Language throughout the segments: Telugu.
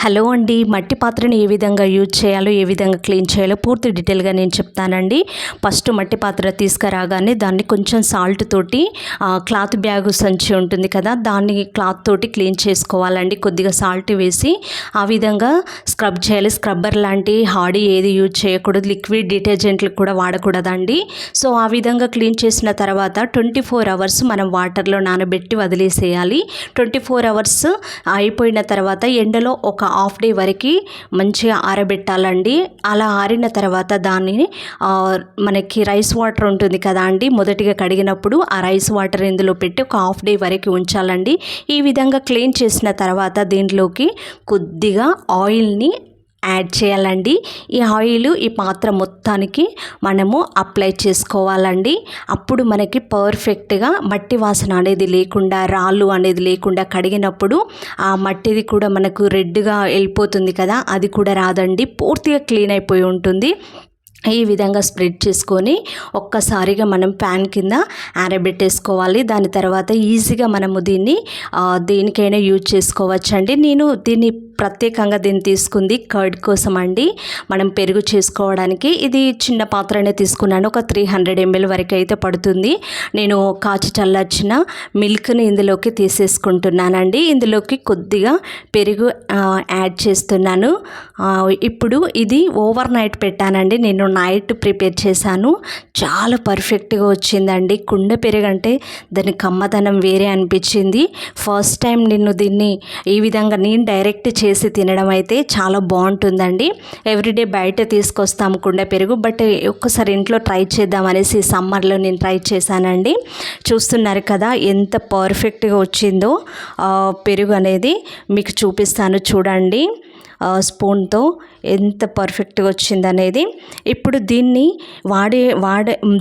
హలో అండి, మట్టి పాత్రని ఏ విధంగా యూజ్ చేయాలో, ఏ విధంగా క్లీన్ చేయాలో పూర్తి డీటెయిల్గా నేను చెప్తానండి. ఫస్ట్ మట్టి పాత్ర తీసుకురాగానే దాన్ని కొంచెం సాల్ట్ తోటి క్లాత్ బ్యాగ్ సంచి ఉంటుంది కదా, దాన్ని క్లాత్ తోటి క్లీన్ చేసుకోవాలండి. కొద్దిగా సాల్ట్ వేసి ఆ విధంగా స్క్రబ్ చేయాలి. స్క్రబ్బర్ లాంటి హార్డీ ఏది యూజ్ చేయకూడదు, లిక్విడ్ డిటర్జెంట్లు కూడా వాడకూడదండి. సో ఆ విధంగా క్లీన్ చేసిన తర్వాత 24 అవర్స్ మనం వాటర్లో నానబెట్టి వదిలేసేయాలి. 24 అవర్స్ అయిపోయిన తర్వాత ఎండలో ఒక హాఫ్ డే వరకు మంచిగా ఆరబెట్టాలండి. అలా ఆరిన తర్వాత దాన్ని మనకి రైస్ వాటర్ ఉంటుంది కదా అండి, మొదటిగా కడిగినప్పుడు ఆ రైస్ వాటర్ ఇందులో పెట్టి ఒక హాఫ్ డే వరకు ఉంచాలండి. ఈ విధంగా క్లీన్ చేసిన తర్వాత దీంట్లోకి కొద్దిగా ఆయిల్ని యాడ్ చేయాలండి. ఈ ఆయిల్ ఈ పాత్ర మొత్తానికి మనము అప్లై చేసుకోవాలండి. అప్పుడు మనకి పర్ఫెక్ట్గా మట్టి వాసన అనేది లేకుండా, రాళ్ళు అనేది లేకుండా, కడిగినప్పుడు ఆ మట్టిది కూడా మనకు రెడ్గా వెళ్ళిపోతుంది కదా, అది కూడా రాదండి. పూర్తిగా క్లీన్ అయిపోయి ఉంటుంది. ఈ విధంగా స్ప్రెడ్ చేసుకొని ఒక్కసారిగా మనం ప్యాన్ కింద ఆరబెట్టేసుకోవాలి. దాని తర్వాత ఈజీగా మనము దీన్ని దేనికైనా యూజ్ చేసుకోవచ్చండి. నేను దీన్ని ప్రత్యేకంగా దీన్ని తీసుకుంది కర్డ్ కోసం అండి, మనం పెరుగు చేసుకోవడానికి. ఇది చిన్న పాత్రనే తీసుకున్నాను, ఒక 300 ml వరకు అయితే పడుతుంది. నేను కాచి చల్లార్చిన మిల్క్ని ఇందులోకి తీసేసుకుంటున్నానండి. ఇందులోకి కొద్దిగా పెరుగు యాడ్ చేస్తున్నాను. ఇప్పుడు ఇది ఓవర్ నైట్ పెట్టానండి, నేను నైట్ ప్రిపేర్ చేశాను. చాలా పర్ఫెక్ట్గా వచ్చిందండి. కుండ పెరుగు అంటే దాని కమ్మదనం వేరే అనిపించింది. ఫస్ట్ టైం నేను దీన్ని ఈ విధంగా నేను డైరెక్ట్ చేసి తినడం అయితే చాలా బాగుంటుందండి. ఎవ్రీడే బయట తీసుకొస్తాము కుండ పెరుగు, బట్ ఒక్కసారి ఇంట్లో ట్రై చేద్దాం అనేసి సమ్మర్లో నేను ట్రై చేశానండి. చూస్తున్నారు కదా ఎంత పర్ఫెక్ట్గా వచ్చిందో పెరుగు అనేది. మీకు చూపిస్తాను చూడండి స్పూన్తో ఎంత పర్ఫెక్ట్గా వచ్చిందనేది. ఇప్పుడు దీన్ని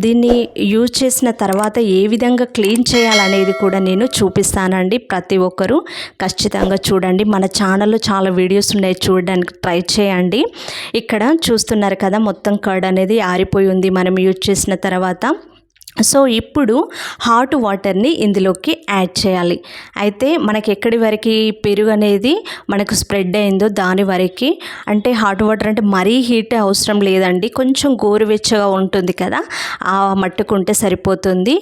దీన్ని యూజ్ చేసిన తర్వాత ఏ విధంగా క్లీన్ చేయాలనేది కూడా నేను చూపిస్తానండి. ప్రతి ఒక్కరూ ఖచ్చితంగా చూడండి. మన ఛానల్లో చాలా వీడియోస్ ఉన్నాయి, చూడడానికి ట్రై చేయండి. ఇక్కడ చూస్తున్నారు కదా మొత్తం కర్డ్ అనేది ఆరిపోయి ఉంది మనం యూజ్ చేసిన తర్వాత. సో ఇప్పుడు హాట్ వాటర్ని ఇందులోకి యాడ్ చేయాలి. అయితే మనకి ఎక్కడి వరకు పెరుగు అనేది మనకు స్ప్రెడ్ అయిందో దాని వరకు, అంటే హాట్ వాటర్ అంటే మరీ హీట్ అవసరం లేదండి, కొంచెం గోరువెచ్చగా ఉంటుంది కదా, ఆ మట్టుకుంటే సరిపోతుంది.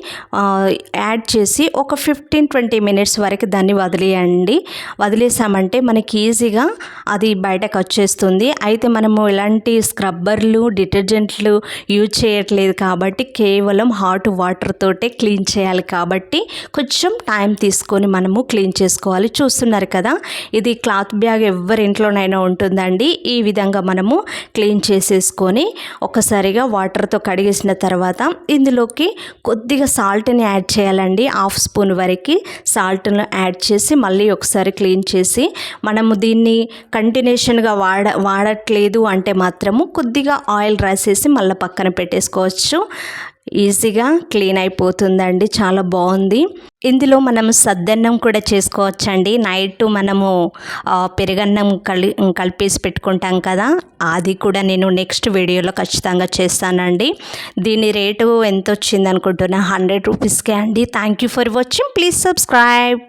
యాడ్ చేసి ఒక 15-20 మినిట్స్ వరకు దాన్ని వదిలేయండి. వదిలేసామంటే మనకి ఈజీగా అది బయటకు వచ్చేస్తుంది. అయితే మనము ఎలాంటి స్క్రబ్బర్లు డిటర్జెంట్లు యూజ్ చేయట్లేదు కాబట్టి కేవలం హాట్ వాటర్ తోటే క్లీన్ చేయాలి కాబట్టి కొంచెం టైం తీసుకొని మనము క్లీన్ చేసుకోవాలి. చూస్తున్నారు కదా, ఇది క్లాత్ బ్యాగ్ ఎవరి ఇంట్లోనైనా ఉంటుందండి. ఈ విధంగా మనము క్లీన్ చేసేసుకొని ఒకసారిగా వాటర్తో కడిగేసిన తర్వాత ఇందులోకి కొద్దిగా సాల్ట్ని యాడ్ చేయాలండి. 1/2 స్పూన్ వరకు సాల్ట్ను యాడ్ చేసి మళ్ళీ ఒకసారి క్లీన్ చేసి, మనము దీన్ని కంటిన్యూషన్గా వాడట్లేదు అంటే మాత్రము కొద్దిగా ఆయిల్ రాసేసి మళ్ళీ పక్కన పెట్టేసుకోవచ్చు. ఈజీగా క్లీన్ అయిపోతుందండి, చాలా బాగుంది. ఇందులో మనం సద్దన్నం కూడా చేసుకోవచ్చండి. నైట్ మనము పెరుగన్నం కలిపేసి పెట్టుకుంటాం కదా, అది కూడా నేను నెక్స్ట్ వీడియోలో ఖచ్చితంగా చేస్తానండి. దీని రేటు ఎంత వచ్చింది అనుకుంటున్నా, 100 రూపీస్కే అండి. Thank you for watching. Please subscribe.